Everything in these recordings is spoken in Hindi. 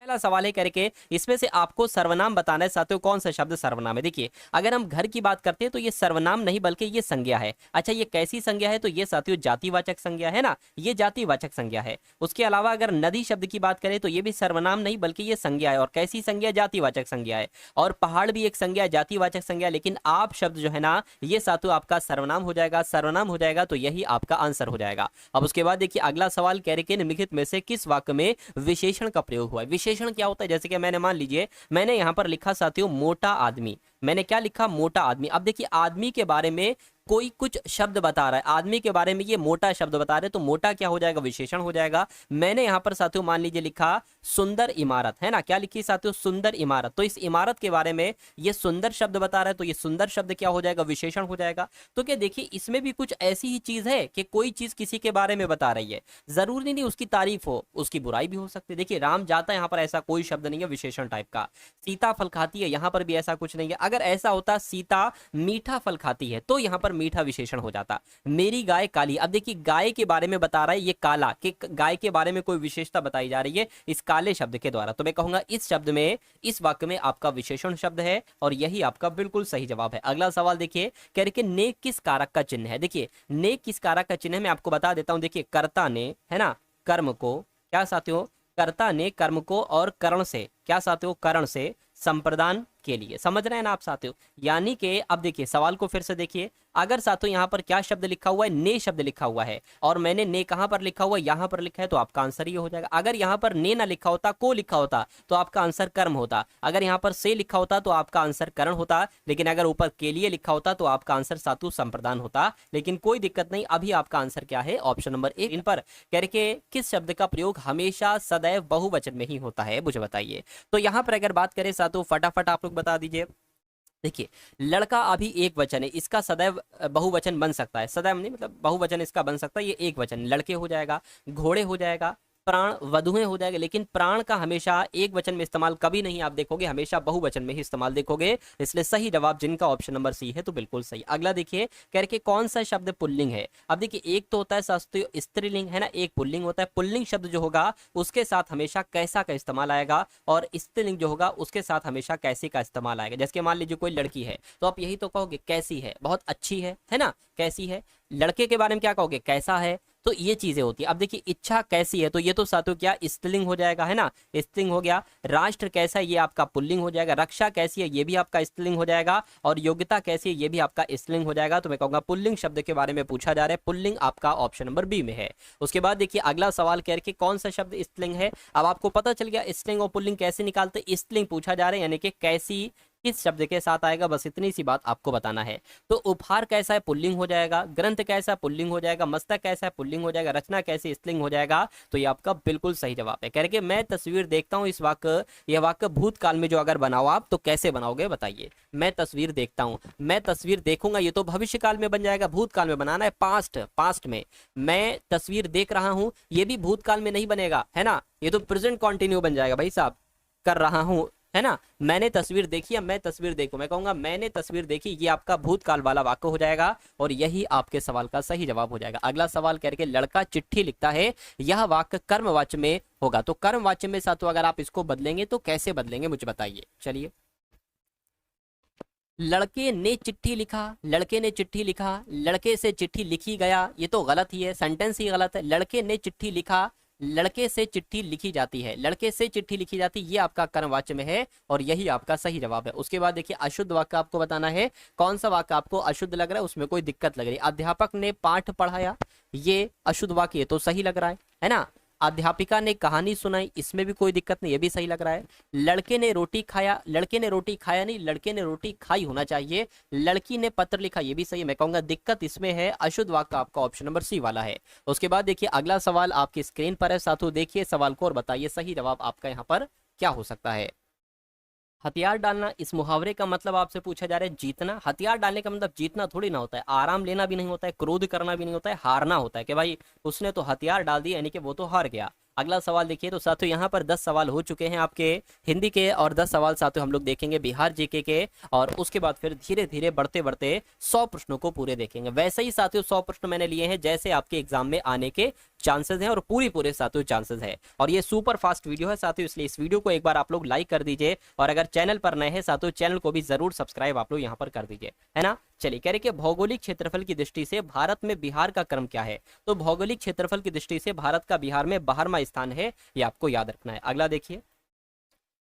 पहला सवाल है करके इसमें से आपको सर्वनाम बताना है साथियों, कौन सा शब्द सर्वनाम है। देखिए अगर हम घर की बात करते हैं तो ये सर्वनाम नहीं बल्कि ये संज्ञा है। अच्छा ये कैसी संज्ञा है, तो ये साथियों जातिवाचक संज्ञा है ना, ये जातिवाचक संज्ञा है। उसके अलावा अगर नदी शब्द की बात करें तो ये भी सर्वनाम नहीं बल्कि ये संज्ञा है, और कैसी संज्ञा, जातिवाचक संज्ञा है। और पहाड़ भी एक संज्ञा, जातिवाचक संज्ञा, लेकिन आप शब्द जो है ना ये साथियों आपका सर्वनाम हो जाएगा। सर्वनाम हो जाएगा तो यही आपका आंसर हो जाएगा। अब उसके बाद देखिए अगला सवाल कह रहे कि निम्नलिखित में से किस वाक्य में विशेषण का प्रयोग हुआ है। विशेषण क्या होता है, जैसे कि मैंने मान लीजिए मैंने यहां पर लिखा साथियों मोटा आदमी, मैंने क्या लिखा, मोटा आदमी। अब देखिए आदमी के बारे में कोई कुछ शब्द बता रहा है, आदमी के बारे में ये मोटा शब्द बता रहे, तो मोटा क्या हो जाएगा, विशेषण हो जाएगा। मैंने यहां पर साथियों मान लीजिए लिखा सुंदर इमारत, है ना, क्या लिखी साथियों, सुंदर इमारत, तो इस इमारत के बारे में ये सुंदर शब्द बता रहा है, तो ये सुंदर शब्द क्या हो जाएगा, विशेषण हो जाएगा। तो क्या देखिए इसमें भी कुछ ऐसी ही चीज है कि कोई चीज किसी के बारे में बता रही है, जरूरी नहीं उसकी तारीफ हो, उसकी बुराई भी हो सकती है। देखिए राम जाता है, यहाँ पर ऐसा कोई शब्द नहीं है विशेषण टाइप का। सीता फल खाती है, यहाँ पर भी ऐसा कुछ नहीं है। अगर ऐसा होता सीता मीठा फल खाती है तो यहाँ पर मीठा विशेषण हो जाता। मेरी गाय काली, अब देखिए गाय के बारे में बता रहा है ये काला, कि गाय के बारे में कोई विशेषता बताई जा रही है इस काले शब्द के द्वारा, तो मैं कहूंगा इस शब्द में, इस वाक्य में आपका विशेषण शब्द है और यही आपका बिल्कुल सही जवाब है। अगला सवाल देखिए कह रहे कि ने किस कारक का चिन्ह है। देखिए ने किस कारक का चिन्ह है, मैं आपको बता देता हूं। देखिए कर्ता ने, है ना, कर्म को, क्या साथियों, कर्ता ने कर्म को, और करण से, क्या साथियों, करण से संप्रदान के लिए, समझ रहे हैं ना आप साथियों। यानी कि अब देखिए सवाल को फिर से देखिए, अगर साथियों यहाँ पर क्या शब्द लिखा हुआ है, ने शब्द लिखा हुआ है, और मैंने ने कहां पर लिखा हुआ है, यहाँ पर लिखा है, तो आपका आंसर ये हो जाएगा। अगर यहाँ पर ने ना लिखा होता, को लिखा होता, तो आपका आंसर कर्म होता। अगर यहाँ पर से लिखा होता तो आपका आंसर करण होता, लेकिन अगर ऊपर के लिए लिखा होता तो आपका आंसर साथियों संप्रदान होता। लेकिन कोई दिक्कत नहीं, अभी आपका आंसर क्या है, ऑप्शन नंबर 1। इन पर कह रहे कि किस शब्द का प्रयोग हमेशा सदैव बहुवचन में ही होता है, मुझे बताइए। तो यहाँ पर अगर बात करें साथियों, फटाफट आप लोग बता दीजिए। देखिए लड़का अभी एक वचन है, इसका सदैव बहुवचन बन सकता है, सदैव नहीं मतलब बहुवचन इसका बन सकता है, ये एक वचन लड़के हो जाएगा, घोड़े हो जाएगा, प्राण वधुएं हो जाएगा। लेकिन प्राण का हमेशा एक वचन में इस्तेमाल कभी नहीं आप देखोगे, हमेशा बहुवचन में ही इस्तेमाल देखोगे। इसलिए सही जवाब जिनका ऑप्शन नंबर सी है तो बिल्कुल सही। अगला देखिए कह रहे कि कौन सा शब्द पुल्लिंग है। अब देखिए एक तो होता है शास्त्रीय स्त्रीलिंग, है ना, एक पुल्लिंग होता है। पुल्लिंग शब्द जो होगा उसके साथ हमेशा कैसा का इस्तेमाल आएगा, और स्त्रीलिंग जो होगा उसके साथ हमेशा कैसे का इस्तेमाल आएगा। जैसे मान लीजिए कोई लड़की है तो आप यही तो कहोगे कैसी है, बहुत अच्छी है ना, कैसी है। लड़के के बारे में क्या कहोगे, कैसा है। तो ये चीजें होती है। अब देखिए इच्छा कैसी है, तो ये तो साथियों क्या स्त्रीलिंग हो जाएगा, है ना, स्त्रीलिंग हो गया। राष्ट्र कैसा है, ये आपका पुल्लिंग हो जाएगा। रक्षा कैसी है, ये भी आपका स्त्रीलिंग हो जाएगा। और योग्यता कैसी है, ये भी आपका स्त्रीलिंग हो जाएगा। तो मैं कहूंगा पुल्लिंग शब्द के बारे में पूछा जा रहा है, पुल्लिंग आपका ऑप्शन नंबर बी में है। उसके बाद देखिए अगला सवाल कह रहे कौन सा शब्द स्त्रीलिंग है। अब आपको पता चल गया स्त्रीलिंग और पुल्लिंग कैसे निकालते, स्त्रीलिंग पूछा जा रहा है, यानी कि कैसी किस शब्द के साथ आएगा, बस इतनी सी बात आपको बताना है। तो उपहार कैसा है, पुल्लिंग हो जाएगा। ग्रंथ कैसा है, पुल्लिंग हो जाएगा। मस्तक कैसा है, पुल्लिंग हो जाएगा। रचना कैसी, स्त्रीलिंग हो जाएगा। तो ये आपका बिल्कुल सही जवाब है। कह रहे कि मैं तस्वीर देखता हूँ, इस वाक्य, यह वाक्य भूतकाल में जो अगर बनाओ आप तो कैसे बनाओगे बताइए। मैं तस्वीर देखता हूँ, मैं तस्वीर देखूंगा, ये तो भविष्य काल में बन जाएगा। भूतकाल में बनाना है, पास्ट में। मैं तस्वीर देख रहा हूँ, ये भी भूतकाल में नहीं बनेगा, है ना, ये तो प्रेजेंट कॉन्टिन्यू बन जाएगा भाई साहब, कर रहा हूँ, है ना। मैंने तस्वीर देखी, मैं तस्वीर देखूं, मैं कहूंगा मैंने तस्वीर देखी, ये आपका भूतकाल वाला वाक्य हो जाएगा और यही आपके सवाल का सही जवाब हो जाएगा। अगला सवाल करके लड़का चिट्ठी लिखता है, यह वाक्य कर्मवाच्य में होगा। तो कर्मवाच्य में साथियों अगर आप इसको बदलेंगे तो कैसे बदलेंगे मुझे बताइए। चलिए, लड़के ने चिट्ठी लिखा, लड़के ने चिट्ठी लिखा, लड़के से चिट्ठी लिखी गया, ये तो गलत ही है, सेंटेंस ही गलत है। लड़के ने चिट्ठी लिखा, लड़के से चिट्ठी लिखी जाती है, लड़के से चिट्ठी लिखी जाती है, ये आपका कर्मवाच्य में है और यही आपका सही जवाब है। उसके बाद देखिए अशुद्ध वाक्य आपको बताना है, कौन सा वाक्य आपको अशुद्ध लग रहा है, उसमें कोई दिक्कत लग रही है। अध्यापक ने पाठ पढ़ाया, ये अशुद्ध वाक्य, ये तो सही लग रहा है ना। अध्यापिका ने कहानी सुनाई, इसमें भी कोई दिक्कत नहीं, ये भी सही लग रहा है। लड़के ने रोटी खाया, लड़के ने रोटी खाया नहीं, लड़के ने रोटी खाई होना चाहिए। लड़की ने पत्र लिखा, ये भी सही है। मैं कहूंगा दिक्कत इसमें है, अशुद्ध वाक्य आपका ऑप्शन नंबर सी वाला है। उसके बाद देखिए अगला सवाल आपकी स्क्रीन पर है साथियों, देखिए सवाल को और बताइए सही जवाब आपका यहाँ पर क्या हो सकता है। हथियार डालना, इस मुहावरे का मतलब आपसे पूछा जा रहा है जीतना। हथियार डालने का मतलब जीतना थोड़ी ना होता है, आराम लेना भी नहीं होता है, क्रोध करना भी नहीं होता है, हारना होता है कि भाई उसने तो हथियार डाल दिया यानी कि वो तो हार गया। अगला सवाल देखिए, तो साथियों यहाँ पर 10 सवाल हो चुके हैं आपके हिंदी के और 10 सवाल साथियों हम लोग देखेंगे बिहार जीके के, और उसके बाद फिर धीरे धीरे बढ़ते बढ़ते 100 प्रश्नों को पूरे देखेंगे। वैसे ही साथियों 100 प्रश्न मैंने लिए हैं जैसे आपके एग्जाम में आने के चांसेस हैं और पूरी पूरे साथियों चांसेस है। और ये सुपर फास्ट वीडियो है साथियों, इसलिए इस वीडियो को एक बार आप लोग लाइक कर दीजिए और अगर चैनल पर नए हैं साथियों चैनल को भी जरूर सब्सक्राइब आप लोग यहाँ पर कर दीजिए, है ना। चलिए कह रहे कि भौगोलिक क्षेत्रफल की दृष्टि से भारत में बिहार का क्रम क्या है। तो भौगोलिक क्षेत्रफल की दृष्टि से भारत का बिहार में 12वां स्थान है, ये आपको याद रखना है। अगला देखिए,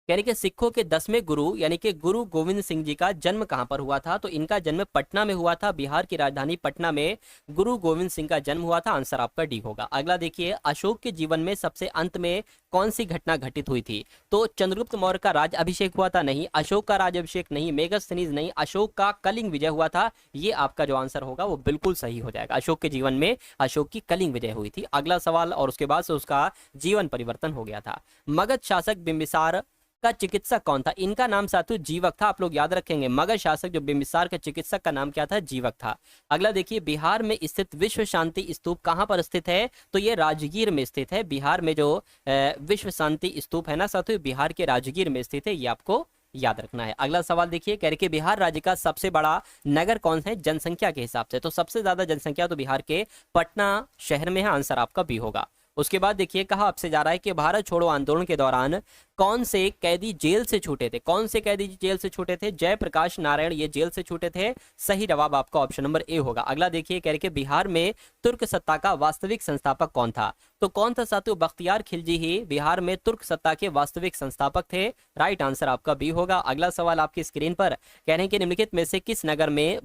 यानी कि सिखों के 10वें गुरु यानी कि गुरु गोविंद सिंह जी का जन्म कहां पर हुआ था। तो इनका जन्म पटना में हुआ था, बिहार की राजधानी पटना में गुरु गोविंद सिंह का जन्म हुआ था। आंसर आपका डी होगा। अगला देखिए, अशोक के जीवन में सबसे अंत में कौन सी घटना घटित हुई थी। तो चंद्रगुप्त मौर्य का राज अभिषेक हुआ था, नहीं। अशोक का राज अभिषेक नहीं। मेगास्थनीज नहीं। अशोक का कलिंग विजय हुआ था। ये आपका जो आंसर होगा वो बिल्कुल सही हो जाएगा। अशोक के जीवन में अशोक की कलिंग विजय हुई थी। अगला सवाल, और उसके बाद से उसका जीवन परिवर्तन हो गया था। मगध शासक बिंबिसार का चिकित्सक कौन था। इनका नाम साथियों जीवक था, आप लोग याद रखेंगे। मगध शासक जो बिंबिसार का चिकित्सक का नाम क्या था, जीवक था। अगला देखिए, बिहार में स्थित विश्व शांति स्तूप कहां पर स्थित है। तो ये राजगीर में स्थित है। बिहार में जो विश्व शांति स्तूप है ना साथियों, बिहार के राजगीर में स्थित है, ये आपको याद रखना है। अगला सवाल देखिए, कह रहे कि बिहार राज्य का सबसे बड़ा नगर कौन है जनसंख्या के हिसाब से। तो सबसे ज्यादा जनसंख्या तो बिहार के पटना शहर में है। आंसर आपका बी होगा। उसके बाद देखिए, कहा आपसे जा रहा है कि भारत छोड़ो आंदोलन के दौरान कौन से कैदी जेल से छूटे थे। कौन से कैदी जेल से छूटे थे। जयप्रकाश नारायण ये जेल से छूटे थे। सही जवाब आपका ऑप्शन नंबर ए होगा। अगला देखिए, कह रहे कि बिहार में तुर्क सत्ता का वास्तविक संस्थापक कौन था। तो कौन था साथियों, बख्तियार खिलजी ही बिहार में तुर्क सत्ता के वास्तविक संस्थापक थे। राइट आंसर आपका बी होगा। अगला सवाल आपकी स्क्रीन पर, कह रहे हैं कि निम्नलिखित में से किस नगर में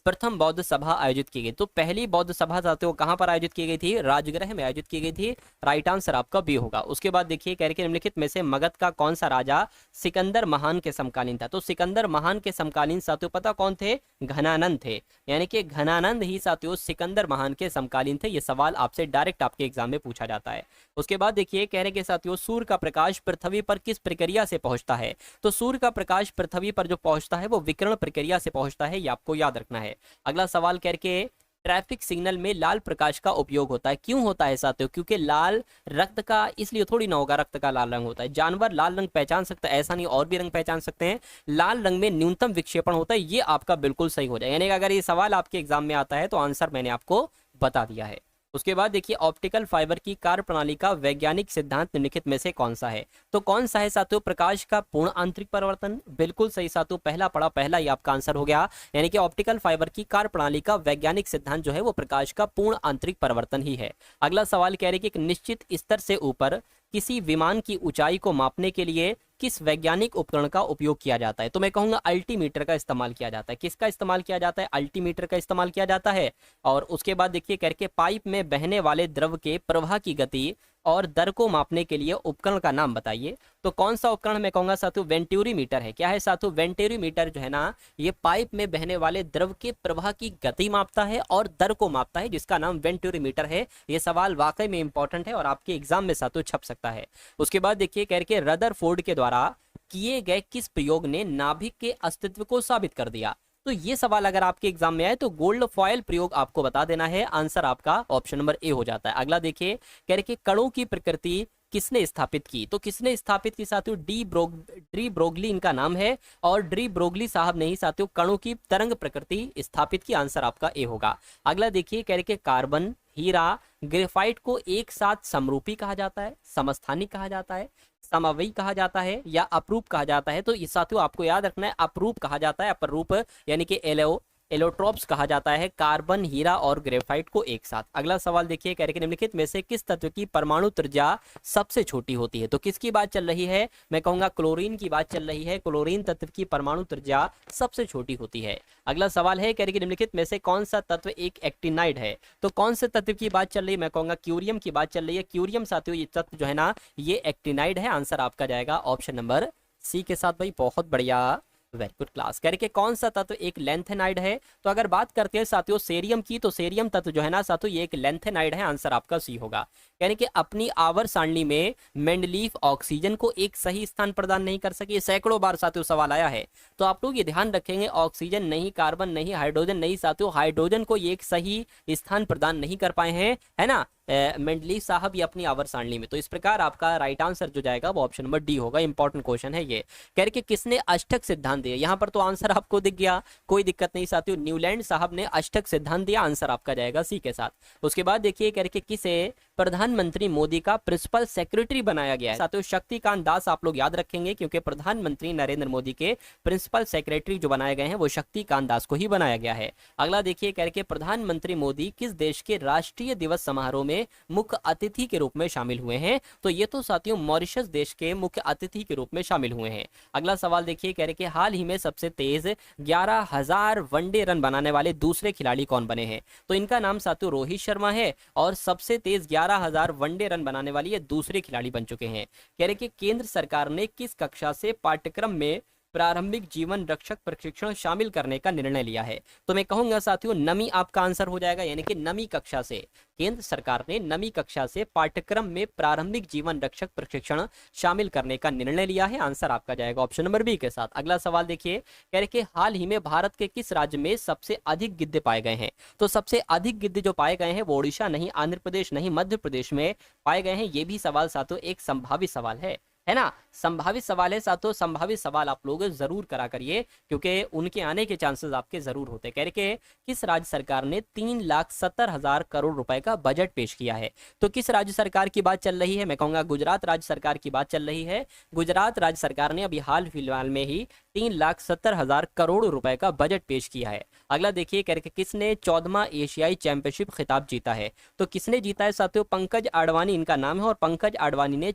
प्रथम बौद्ध सभा आयोजित की गई। तो पहली बौद्ध सभा साथियों कहां पर आयोजित की गई थी, राजगृह में आयोजित की गई थी। राइट आंसर आपका बी होगा। उसके बाद देखिए, कह रहे कि निम्नलिखित में से मगध का कौन सा राजा सिकंदर महान के समकालीन था। तो सिकंदर महान के समकालीन साथियों पता कौन थे, घनानंद थे। यानी कि घनानंद ही साथियों सिकंदर महान के समकालीन थे। ये सवाल आपसे डायरेक्ट आपके एग्जाम में पूछा जाता है। उसके बाद देखिए, कह रहे कि साथियों सूर्य का प्रकाश पृथ्वी पर किस प्रक्रिया से पहुंचता है। तो सूर्य का प्रकाश पृथ्वी पर जो पहुंचता है वो विकिरण प्रक्रिया से पहुंचता है, ये आपको याद रखना है। अगला सवाल करके, ट्रैफिक सिग्नल में लाल प्रकाश का उपयोग होता है। क्यों होता है साथियों, क्योंकि लाल रक्त का, इसलिए थोड़ी ना होगा, रक्त का लाल रंग होता है। जानवर लाल रंग पहचान सकता है, ऐसा नहीं और भी रंग पहचान सकते हैं। लाल रंग में न्यूनतम विक्षेपण होता है, ये आपका बिल्कुल सही हो जाए। यानी कि अगर ये सवाल आपके एग्जाम में आता है तो आंसर मैंने आपको बता दिया है। उसके बाद देखिए, ऑप्टिकल फाइबर की कार्य प्रणाली का वैज्ञानिक सिद्धांत निम्नलिखित में से कौन सा है। तो कौन सा है साथियों, प्रकाश का पूर्ण आंतरिक परिवर्तन। बिल्कुल सही साथियों, पहला पड़ा पहला ही आपका आंसर हो गया। यानी कि ऑप्टिकल फाइबर की कार्य प्रणाली का वैज्ञानिक सिद्धांत जो है वो प्रकाश का पूर्ण आंतरिक परिवर्तन ही है। अगला सवाल कह रहे कि एक निश्चित स्तर से ऊपर किसी विमान की ऊंचाई को मापने के लिए किस वैज्ञानिक उपकरण का उपयोग किया जाता है। तो मैं कहूंगा अल्टीमीटर का इस्तेमाल किया जाता है। किसका इस्तेमाल किया जाता है, अल्टीमीटर का इस्तेमाल किया जाता है। और उसके बाद देखिए, करके पाइप में बहने वाले द्रव के प्रवाह की गति और दर को मापने के लिए उपकरण का नाम बताइए। तो कौन सा उपकरण, मैं कहूंगा साथियों वेंटूरीमीटर है। क्या है साथियों, वेंटूरीमीटर जो है ना, ये पाइप में बहने वाले द्रव के प्रवाह की गति मापता है और दर को मापता है, जिसका नाम वेंटूरीमीटर है। ये सवाल वाकई में इंपॉर्टेंट है और आपके एग्जाम में साथियों छप सकता है। उसके बाद देखिए, करके रदरफोर्ड के द्वारा किए गए किस प्रयोग ने नाभिक के अस्तित्व को साबित कर दिया। तो ये सवाल अगर आपके एग्जाम में आए तो गोल्ड फॉयल प्रयोग आपको बता देना है। आंसर आपका ऑप्शन नंबर ए हो जाता है। अगला देखिए, कह रहे कि कणों की प्रकृति किसने स्थापित की। तो किसने स्थापित की साथियों, डी ब्रोगली इनका नाम है। और डी ब्रोगली साहब ने ही साथियों कणों की तरंग प्रकृति स्थापित की। आंसर आपका ए होगा। अगला देखिए, कह रहे कि कार्बन, हीरा, ग्रेफाइट को एक साथ समरूपी कहा जाता है, समस्थानी कहा जाता है, समवयी कहा जाता है या अपरूप कहा जाता है। तो इस साथियों आपको याद रखना है, अपरूप कहा जाता है। अपरूप यानी कि एलोट्रोप्स कहा जाता है कार्बन, हीरा और ग्रेफाइट को एक साथ। अगला सवाल देखिए, कह रहे कि निम्नलिखित में से किस तत्व की परमाणु त्रिज्या सबसे छोटी होती है। तो किसकी बात चल रही है, मैं कहूंगा क्लोरीन की बात चल रही है। क्लोरीन तत्व की परमाणु त्रिज्या सबसे छोटी होती है। अगला सवाल है, कह रहे कि निम्नलिखित में से कौन सा तत्व एक एक्टिनाइड है। तो कौन से तत्व की बात चल रही है, मैं कहूंगा क्यूरियम की बात चल रही है। क्यूरियम साथियों ये तत्व जो है ना, ये एक्टिनाइड है। आंसर आपका जाएगा ऑप्शन नंबर सी के साथ। भाई बहुत बढ़िया, वेरी गुड क्लास। कह रहे कि कौन सा तत्व एक लेंथेनाइड है। तो अगर बात करते हैं साथियों सेरियम की, तो सेरियम तत्व जो है ना साथियों ये एक लेंथेनाइड है। आंसर आपका सी होगा। यानी कि अपनी आवर सारणी में मेंडलीफ ऑक्सीजन को एक सही स्थान प्रदान नहीं कर सके। सैकड़ों बार साथियों सवाल आया है, तो आप लोग ये ध्यान रखेंगे, ऑक्सीजन नहीं, कार्बन नहीं, हाइड्रोजन नहीं साथियों, हाइड्रोजन को ये एक सही स्थान प्रदान नहीं कर पाए हैं, है ना। मेंडलीव साहब या अपनी आवर्त सारणी में। तो इस प्रकार आपका राइट आंसर जो जाएगा वो ऑप्शन नंबर डी होगा। इंपॉर्टेंट क्वेश्चन है ये। कह रहे कि किसने अष्टक सिद्धांत दिया, यहाँ पर तो आंसर आपको दिख गया, कोई दिक्कत नहीं साथियों, न्यूलैंड साहब ने अष्टक सिद्धांत दिया, आंसर आपका जाएगा सी के साथ। उसके बाद देखिए कह रहे कि किसे प्रधानमंत्री मोदी का प्रिंसिपल सेक्रेटरी बनाया गया है। साथियों शक्तिकांत दास आप लोग याद रखेंगे, क्योंकि प्रधानमंत्री नरेंद्र मोदी के प्रिंसिपल सेक्रेटरी जो बनाए गए हैं वो शक्तिकांत दास को ही बनाया गया है। अगला देखिए कह रहे कि प्रधानमंत्री मोदी किस देश के राष्ट्रीय दिवस समारोह में मुख्य अतिथि के रूप में शामिल हुए हैं। तो ये तो साथियों मॉरिशस देश के मुख्य अतिथि के रूप में शामिल हुए हैं। अगला सवाल देखिए कह रहे कि हाल ही में सबसे तेज 11,000 वनडे रन बनाने वाले दूसरे खिलाड़ी कौन बने हैं। तो इनका नाम साथियों रोहित शर्मा है और सबसे तेज 11,000 वनडे रन बनाने वाली ये दूसरे खिलाड़ी बन चुके हैं। कह रहे कि केंद्र सरकार ने किस कक्षा से पाठ्यक्रम में प्रारंभिक जीवन रक्षक प्रशिक्षण शामिल करने का निर्णय लिया है। तो मैं कहूंगा साथियों नवी आपका आंसर हो जाएगा, यानी कि नवी कक्षा से केंद्र सरकार ने नवी कक्षा से पाठ्यक्रम में प्रारंभिक जीवन रक्षक प्रशिक्षण शामिल करने का निर्णय लिया है। आंसर आपका जाएगा ऑप्शन नंबर बी के साथ। अगला सवाल देखिए कह रहे कि हाल ही में भारत के किस राज्य में सबसे अधिक गिद्ध पाए गए हैं। तो सबसे अधिक गिद्ध जो पाए गए हैं वो ओडिशा नहीं, आंध्र प्रदेश नहीं, मध्य प्रदेश में पाए गए हैं। ये भी सवाल साथियों एक संभावित सवाल है ना, संभावित सवाल है साथियों। संभावित सवाल आप लोग जरूर करा करिए, क्योंकि उनके आने के चांसेस आपके जरूर होते हैं। कह रहे कि किस राज्य सरकार ने 3,70,000 करोड़ रुपए का बजट पेश किया है। तो किस राज्य सरकार की बात चल रही है, मैं कहूंगा गुजरात राज्य सरकार की बात चल रही है। गुजरात राज्य सरकार ने अभी हाल फिलहाल में ही 3,70,000 करोड़ रुपए का बजट पेश किया है। अगला देखिए कह रहे कि किसने 14वां एशियाई चैंपियनशिप खिताब जीता है। तो किसने जीता है साथियों, पंकज आडवाणी इनका नाम है, और पंकज आडवाणी ने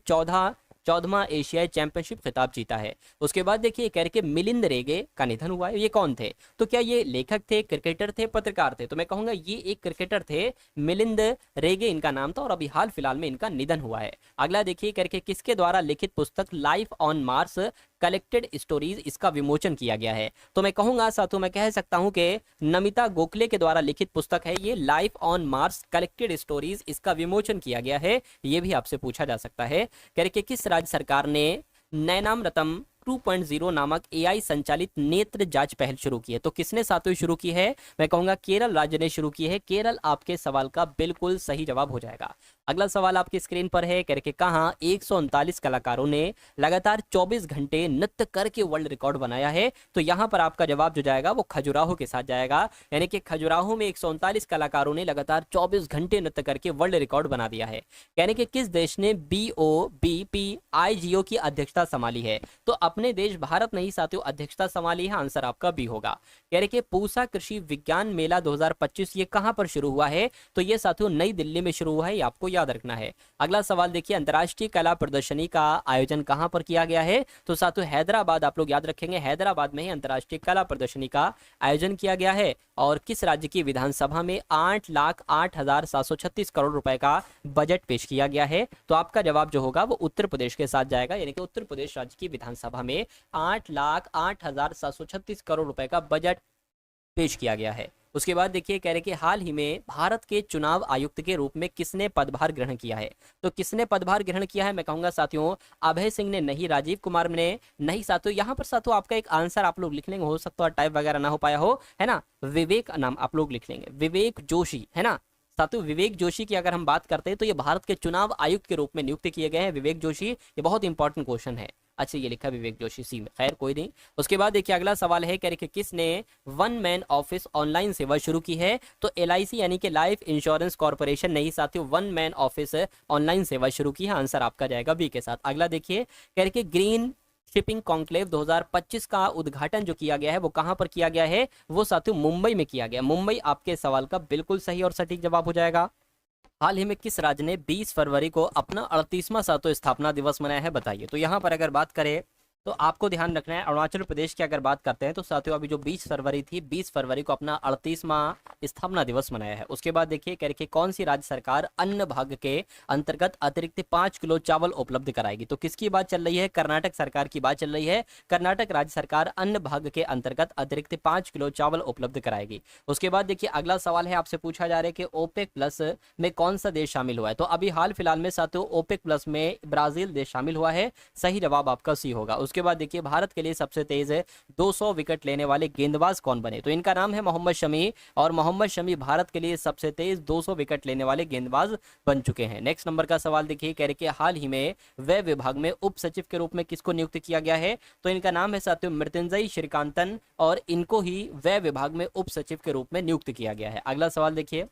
14वां एशियाई चैंपियनशिप खिताब जीता है। उसके बाद देखिए कह रहे कि मिलिंद रेगे का निधन हुआ है। ये कौन थे, तो क्या ये लेखक थे, क्रिकेटर थे, पत्रकार थे। तो मैं कहूंगा ये एक क्रिकेटर थे, मिलिंद रेगे इनका नाम था, और अभी हाल फिलहाल में इनका निधन हुआ है। अगला देखिए कह रहे कि किसके द्वारा लिखित पुस्तक life on Mars collected stories इसका विमोचन किया गया है। तो मैं कहूंगा साथियों मैं कह सकता हूं कि नमिता गोखले के द्वारा लिखित पुस्तक है ये life on Mars collected stories, इसका विमोचन किया गया है। ये भी आपसे पूछा जा सकता है। कह रहे कि किस राज्य सरकार ने नैनामृतम 2.0 नामक एआई संचालित नेत्र जांच पहल शुरू की है। तो किसने साथियों शुरू की है, मैं कहूंगा केरल राज्य ने शुरू की है। केरल आपके सवाल का बिल्कुल सही जवाब हो जाएगा। अगला सवाल आपकी स्क्रीन पर है, करके कहां 139 कलाकारों ने लगातार 24 घंटे नृत्य करके वर्ल्ड रिकॉर्ड बनाया है। तो यहां पर आपका जवाब जो जाएगा वो खजुराहो के साथ जाएगा, यानी कि खजुराहो में 139 कलाकारों ने लगातार 24 घंटे नृत्य करके वर्ल्ड रिकॉर्ड बना दिया है। यानी कि किस देश ने BOBPIGO की अध्यक्षता संभाली है। तो अपने देश भारत नहीं साथियों अध्यक्षता संभाली है। आंसर आपका बी होगा। कह रहे कि पूसा कृषि विज्ञान मेला 2025 ये कहां पर शुरू हुआ है। तो ये साथियों नई दिल्ली में शुरू हुआ है, ये आपको याद रखना है। अगला सवाल देखिए, अंतर्राष्ट्रीय कला प्रदर्शनी का आयोजन कहां पर किया गया है। तो साथियों हैदराबाद, आप लोग याद रखेंगे हैदराबाद में ही अंतर्राष्ट्रीय कला प्रदर्शनी का आयोजन किया गया है। और किस राज्य की विधानसभा में 8,08,736 करोड़ रुपए का बजट पेश किया गया है। तो आपका जवाब जो होगा वो उत्तर प्रदेश के साथ जाएगा, यानी कि उत्तर प्रदेश राज्य की विधानसभा में 8,08,736 करोड़ रुपए का बजट पेश किया गया है। उसके बाद देखिए कह रहे कि हाल ही में भारत के चुनाव आयुक्त के रूप में किसने पदभार ग्रहण किया है। तो किसने पदभार ग्रहण किया है, मैं कहूंगा साथियों अभय सिंह ने नहीं, राजीव कुमार ने नहीं साथियों। यहाँ पर साथियों आपका एक आंसर आप लोग लिख लेंगे, हो सकता है टाइप वगैरह ना हो पाया हो, है ना। विवेक नाम आप लोग लिख लेंगे, विवेक जोशी, है ना साथियों। विवेक जोशी की अगर हम बात करते हैं तो ये भारत के चुनाव आयुक्त के रूप में नियुक्त किए गए हैं विवेक जोशी। ये बहुत इंपॉर्टेंट क्वेश्चन है। अच्छा ये लिखा विवेक जोशी सी में, खैर कोई नहीं। उसके बाद देखिए अगला सवाल है, कह रहे कि किसने वन मैन ऑफिस ऑनलाइन सेवा शुरू की है। तो LIC यानी कि लाइफ इंश्योरेंस कॉर्पोरेशन नहीं साथियों, वन मैन ऑफिस ऑनलाइन सेवा शुरू की है। आंसर आपका जाएगा बी के साथ। अगला देखिए कह रहे कि ग्रीन शिपिंग कॉन्क्लेव 2025 का उद्घाटन जो किया गया है वो कहां पर किया गया है। वो साथियों मुंबई में किया गया। मुंबई आपके सवाल का बिल्कुल सही और सटीक जवाब हो जाएगा। हाल ही में किस राज्य ने 20 फरवरी को अपना 38वां सातों स्थापना दिवस मनाया है, बताइए। तो यहाँ पर अगर बात करें तो आपको ध्यान रखना है, अरुणाचल प्रदेश की अगर बात करते हैं तो साथियों अभी जो 20 फरवरी थी, 20 फरवरी को अपना 38वां स्थापना दिवस मनाया है। उसके बाद देखिए कह रहे कि कौन सी राज्य सरकार अन्न भाग्य के अंतर्गत अतिरिक्त 5 किलो चावल उपलब्ध कराएगी। तो किसकी बात चल रही है, कर्नाटक सरकार की बात चल रही है। कर्नाटक राज्य सरकार अन्न भाग्य के अंतर्गत अतिरिक्त 5 किलो चावल उपलब्ध कराएगी। उसके बाद देखिए अगला सवाल है, आपसे पूछा जा रहा है कि OPEC प्लस में कौन सा देश शामिल हुआ है। तो अभी हाल फिलहाल में साथियों OPEC प्लस में ब्राजील देश शामिल हुआ है। सही जवाब आपका सी होगा। उसके बाद देखिए भारत के लिए सबसे तेज 200 विकेट लेने वाले गेंदबाज कौन बने, तो इनका नाम है मोहम्मद शमी, और मोहम्मद शमी भारत के लिए सबसे तेज 200 विकेट लेने वाले गेंदबाज बन चुके हैं। नेक्स्ट नंबर का सवाल देखिए, कह रहे कि हाल ही में व्यय विभाग में उप सचिव के रूप में किसको नियुक्त किया गया है, तो इनका नाम है साथियों मृत्युंजय श्रीकांतन, और इनको ही व्यय विभाग में उप सचिव के रूप में नियुक्त किया गया है। अगला सवाल देखिए,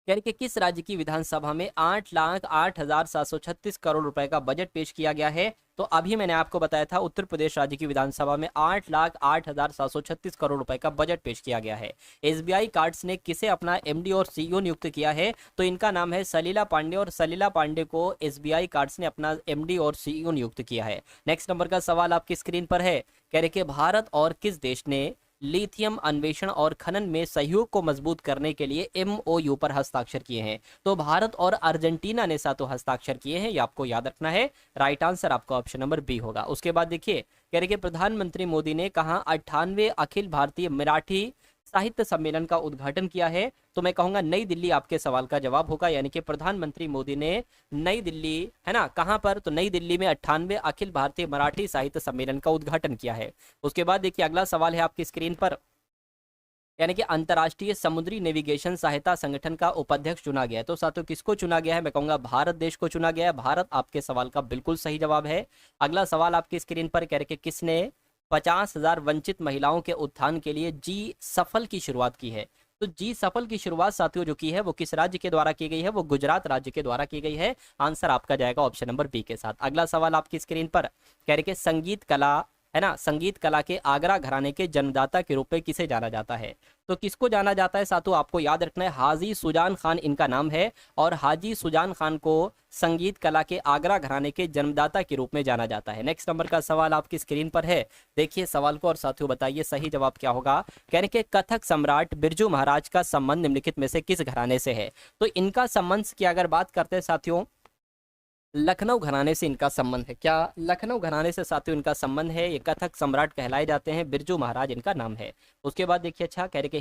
कह रहे कि किस राज्य की विधानसभा में 8,08,736 करोड़ रुपए का बजट पेश किया गया है, तो अभी मैंने आपको बताया था उत्तर प्रदेश राज्य की विधानसभा में 8,08,736 करोड़ रुपए का बजट पेश किया गया है। एसबीआई कार्ड्स ने किसे अपना एमडी और सीईओ नियुक्त किया है, तो इनका नाम है सलीला पांडे, और सलीला पांडे को एसबीआई कार्ड्स ने अपना एमडी और सीईओ नियुक्त किया है। नेक्स्ट नंबर का सवाल आपकी स्क्रीन पर है, कह रहे कि भारत और किस देश ने लिथियम अन्वेषण और खनन में सहयोग को मजबूत करने के लिए एमओयू पर हस्ताक्षर किए हैं, तो भारत और अर्जेंटीना ने साथों हस्ताक्षर किए हैं, ये आपको याद रखना है। राइट आंसर आपका ऑप्शन नंबर बी होगा। उसके बाद देखिए, कह रहे कि प्रधानमंत्री मोदी ने कहा 98वें अखिल भारतीय मराठी साहित्य सम्मेलन का उद्घाटन किया है, तो मैं कहूंगा नई दिल्ली आपके सवाल का जवाब होगा, यानी कि प्रधानमंत्री मोदी ने नई दिल्ली, है ना, कहां पर, तो नई दिल्ली में 98वें अखिल भारतीय मराठी साहित्य सम्मेलन का उद्घाटन किया है। उसके बाद देखिए अगला सवाल है आपकी स्क्रीन पर, यानी कि अंतर्राष्ट्रीय समुद्री नेविगेशन सहायता संगठन का उपाध्यक्ष चुना गया है, तो साथियों किसको चुना गया है, मैं कहूंगा भारत देश को चुना गया है। भारत आपके सवाल का बिल्कुल सही जवाब है। अगला सवाल आपकी स्क्रीन पर, कह रहे कि किसने 50,000 वंचित महिलाओं के उत्थान के लिए जी सफल की शुरुआत की है, तो जी सफल की शुरुआत साथियों जो की है वो किस राज्य के द्वारा की गई है, वो गुजरात राज्य के द्वारा की गई है। आंसर आपका जाएगा ऑप्शन नंबर बी के साथ। अगला सवाल आपकी स्क्रीन पर, कह रहे कि संगीत कला, है ना, संगीत कला के आगरा घराने के जन्मदाता के रूप में किसे जाना जाता है, तो किसको जाना जाता है साथियों, आपको याद रखना है हाजी सुजान खान इनका नाम है, और हाजी सुजान खान को संगीत कला के आगरा घराने के जन्मदाता के रूप में जाना जाता है। नेक्स्ट नंबर का सवाल आपकी स्क्रीन पर है, देखिए सवाल को और साथियों बताइए सही जवाब क्या होगा। कह रहे कि कथक सम्राट बिरजू महाराज का संबंध निम्नलिखित में से किस घराने से है, तो इनका संबंध की अगर बात करते हैं साथियों, लखनऊ घराने से इनका संबंध है। क्या लखनऊ घराने से साथियों इनका संबंध है, ये कथक सम्राट कहलाए जाते हैं, बिरजू महाराज इनका नाम है। उसके बाद देखिए, अच्छा कह रहे कि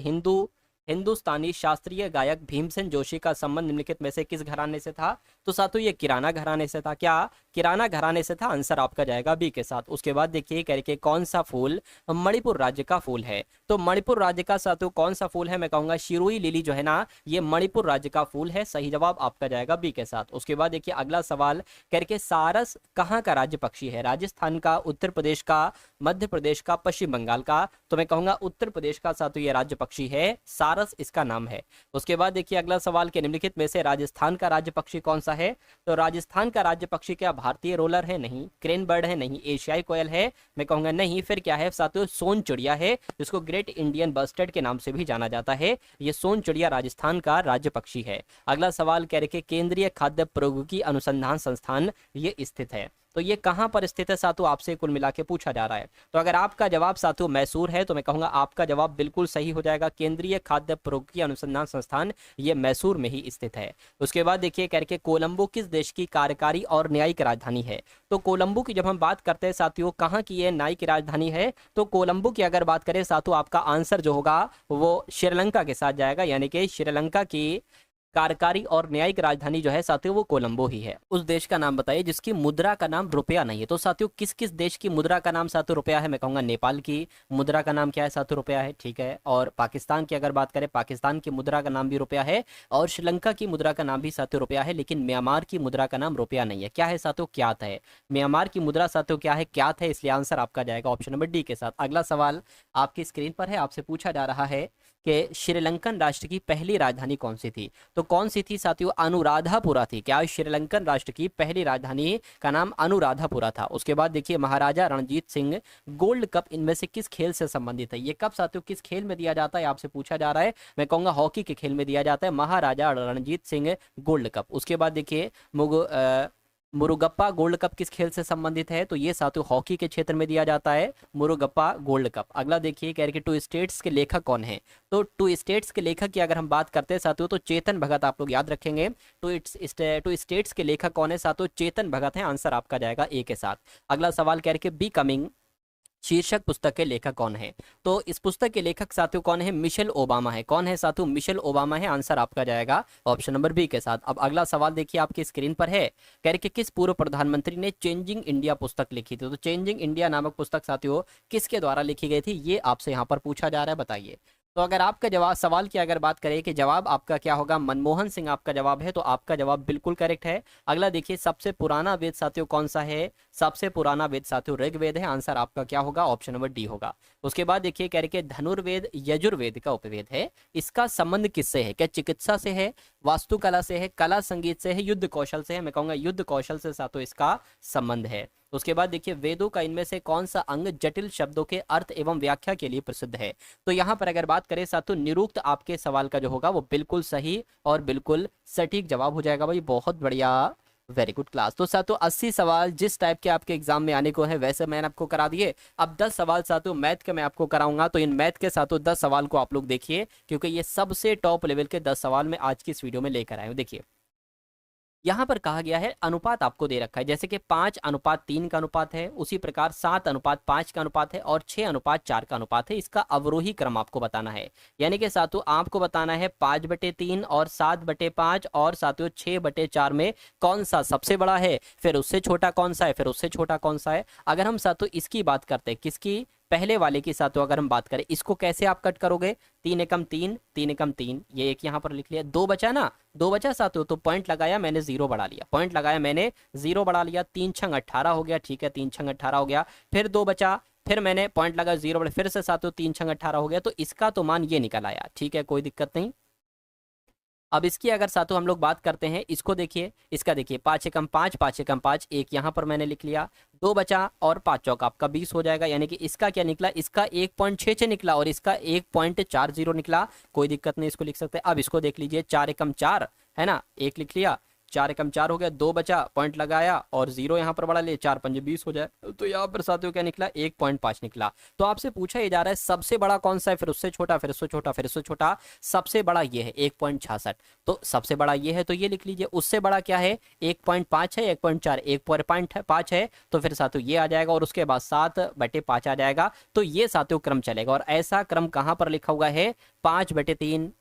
हिंदुस्तानी शास्त्रीय गायक भीमसेन जोशी का संबंध निम्नलिखित में से किस घराने से था, तो साथियों ये किराना घराने से था। क्या किराना घराने से था, आंसर आपका जाएगा बी के साथ। उसके बाद देखिए, कह रहे कि कौन सा फूल मणिपुर राज्य का फूल है, तो मणिपुर राज्य का साथियों कौन सा फूल है, मैं कहूंगा शिरुई लिली जो है ना, ये मणिपुर राज्य का फूल है। सही जवाब आपका जाएगा बी के साथ। उसके बाद देखिए अगला सवाल, कह रहे कि सारस कहाँ का राज्य पक्षी है, राजस्थान का, उत्तर प्रदेश का, मध्य प्रदेश का, पश्चिम बंगाल का, तो मैं कहूंगा उत्तर प्रदेश का साथियों ये राज्य पक्षी है, सारस इसका नाम है। उसके बाद देखिए अगला सवाल के निम्नलिखित में से राजस्थान का राज्य पक्षी कौन सा है, तो राजस्थान का राज्य पक्षी क्या भारतीय रोलर है, नहीं, क्रेन बर्ड है, नहीं, एशियाई कोयल है, मैं कहूंगा नहीं, फिर क्या है साथियों, सोन चिड़िया है, जिसको ग्रेट इंडियन बस्टर्ड के नाम से भी जाना जाता है। ये सोन चिड़िया राजस्थान का राज्य पक्षी है। अगला सवाल कह रहे कि केंद्रीय खाद्य प्रौद्योगिकी अनुसंधान संस्थान ये स्थित है, तो ये कहां पर स्थित है साथियों, आपसे कुल मिला के पूछा जा रहा है। तो अगर आपका जवाब साथियों मैसूर है, तो मैं कहूंगा आपका जवाब बिल्कुल सही हो जाएगा। केंद्रीय खाद्य प्रौद्योगिकी अनुसंधान संस्थान ये मैसूर में ही स्थित है। उसके बाद देखिए, कह रहे कोलंबो किस देश की कार्यकारी और न्यायिक राजधानी है, तो कोलंबो की जब हम बात करते हैं साथियों, कहाँ की ये न्यायिक राजधानी है, तो कोलंबो की अगर बात करें साथियों, आपका आंसर जो होगा वो श्रीलंका के साथ जाएगा, यानी कि श्रीलंका की कार्यकारी और न्यायिक राजधानी जो है साथियों वो कोलंबो ही है। उस देश का नाम बताइए जिसकी मुद्रा का नाम रुपया नहीं है, तो साथियों किस किस देश की मुद्रा का नाम साथियों रुपया है, मैं कहूंगा नेपाल की मुद्रा का नाम क्या है साथियों, रुपया है, ठीक है। और पाकिस्तान की अगर बात करें, पाकिस्तान की मुद्रा का नाम भी रुपया है, और श्रीलंका की मुद्रा का नाम भी साथियों रुपया है, लेकिन म्यांमार की मुद्रा का नाम रुपया नहीं है। क्या है साथियों, क्यात है। म्यांमार की मुद्रा साथियों क्या है, क्यात है, इसलिए आंसर आपका जाएगा ऑप्शन नंबर डी के साथ। अगला सवाल आपकी स्क्रीन पर है, आपसे पूछा जा रहा है कि श्रीलंकन राष्ट्र की पहली राजधानी कौन सी थी, तो कौन सी थी साथियों, अनुराधापुरा थी। क्या श्रीलंकन राष्ट्र की पहली राजधानी का नाम अनुराधापुरा था। उसके बाद देखिए, महाराजा रणजीत सिंह गोल्ड कप इनमें से किस खेल से संबंधित है, ये कप साथियों किस खेल में दिया जाता है, आपसे पूछा जा रहा है, मैं कहूंगा हॉकी के खेल में दिया जाता है, महाराजा रणजीत सिंह गोल्ड कप। उसके बाद देखिए, मुरुगप्पा गोल्ड कप किस खेल से संबंधित है, तो ये साथियों हॉकी के क्षेत्र में दिया जाता है, मुरुगप्पा गोल्ड कप। अगला देखिए, कह रहे कि टू स्टेट्स के लेखक कौन है, तो टू स्टेट्स के लेखक की अगर हम बात करते हैं साथियों, तो चेतन भगत आप लोग याद रखेंगे। टू स्टेट्स के लेखक कौन है साथियों, चेतन भगत है, आंसर आपका जाएगा ए के साथ। अगला सवाल कह रहे कि बिकमिंग शीर्षक पुस्तक के लेखक कौन है? तो इस पुस्तक के लेखक साथियों कौन है? मिशेल ओबामा है। कौन है साथियों? मिशेल ओबामा है। आंसर आपका जाएगा ऑप्शन नंबर बी के साथ। अब अगला सवाल देखिए आपकी स्क्रीन पर है, कह रहे कि किस पूर्व प्रधानमंत्री ने चेंजिंग इंडिया पुस्तक लिखी थी? तो चेंजिंग इंडिया नामक पुस्तक साथियों किसके द्वारा लिखी गई थी, ये आपसे यहाँ पर पूछा जा रहा है, बताइए। तो अगर आपका जवाब, सवाल की अगर बात करें कि जवाब आपका क्या होगा, मनमोहन सिंह आपका जवाब है, तो आपका जवाब बिल्कुल करेक्ट है। अगला देखिए, सबसे पुराना वेद साथियों कौन सा है? सबसे पुराना वेद साथियों ऋग्वेद है। आंसर आपका क्या होगा? ऑप्शन नंबर डी होगा। उसके बाद देखिए, कह रहे कि धनुर्वेद यजुर्वेद का उपवेद है, इसका संबंध किससे है? क्या चिकित्सा से है, वास्तुकला से है, कला संगीत से है, युद्ध कौशल से है? मैं कहूंगा युद्ध कौशल से साथियों इसका संबंध है। उसके बाद देखिए, वेदों का इनमें से कौन सा अंग जटिल शब्दों के अर्थ एवं व्याख्या के लिए प्रसिद्ध है? तो यहाँ पर अगर बात करें साथियों, निरुक्त आपके सवाल का जो होगा वो बिल्कुल सही और बिल्कुल सटीक जवाब हो जाएगा भाई। बहुत बढ़िया, वेरी गुड क्लास। तो साथियों 80 सवाल जिस टाइप के आपके एग्जाम में आने को है वैसे मैंने आपको करा दिए। अब 10 सवाल साथियों मैथ के मैं आपको कराऊंगा, तो इन मैथ के साथियों 10 सवाल को आप लोग देखिए, क्योंकि ये सबसे टॉप लेवल के 10 सवाल मैं आज की इस वीडियो में लेकर आया हूँ। देखिए यहाँ पर कहा गया है, अनुपात आपको दे रखा है, जैसे कि 5:3 का अनुपात है, उसी प्रकार 7:5 का अनुपात है और 6:4 का अनुपात है। इसका अवरोही क्रम आपको बताना है, यानी कि साथियों आपको बताना है 5/3 और 7/5 और साथियों 6/4 में कौन सा सबसे बड़ा है, फिर उससे छोटा कौन सा है, फिर उससे छोटा कौन सा है। अगर हम साथियों इसकी बात करते हैं, किसकी? पहले वाले की साथियों अगर हम बात करें, इसको कैसे आप कट करोगे? 3 एकम 3, 3 एकम 3, ये एक यहाँ पर लिख लिया। 2 बचा ना, 2 बचा साथियों, तो पॉइंट लगाया मैंने, 0 बढ़ा लिया, पॉइंट लगाया मैंने, 0 बढ़ा लिया। 3 छंग 18 हो गया, ठीक है, 3 छंग 18 हो गया। फिर 2 बचा, फिर मैंने पॉइंट लगा, 0 बढ़ा, फिर से साथियों 3 छंग 18 हो गया। तो इसका तो मान ये निकल आया, ठीक है, कोई दिक्कत नहीं। अब इसकी अगर साथों हम लोग बात करते हैं, इसको देखिए, इसका देखिए 5 एकम 5, 5 एकम 5, एक यहाँ पर मैंने लिख लिया। 2 बचा और 5 चौका आपका 20 हो जाएगा, यानी कि इसका क्या निकला? इसका 1.66 निकला और इसका 1.40 निकला। कोई दिक्कत नहीं, इसको लिख सकते हैं। अब इसको देख लीजिए, 4 एकम 4 है ना, एक लिख लिया, 4 एकम 4 हो गया। 2 बचा, पॉइंट लगाया और 0 यहाँ पर बढ़ा ले, 4 पंजे 20 हो जाए। तो यहाँ पर साथियों क्या निकला? 1.5 निकला। तो आपसे पूछा ही जा रहा है सबसे बड़ा कौन सा है, फिर उससे छोटा, फिर उससे छोटा, फिर उससे छोटा। सबसे बड़ा ये है 1.66, तो सबसे बड़ा ये है, तो ये लिख लीजिए। उससे बड़ा क्या है? 1.5 है, 1.4, 1.5 है, तो फिर साथियों ये आ जाएगा और उसके बाद 7/5 आ जाएगा। तो ये साथियों क्रम चलेगा, और ऐसा क्रम कहाँ पर लिखा हुआ है? 5/3,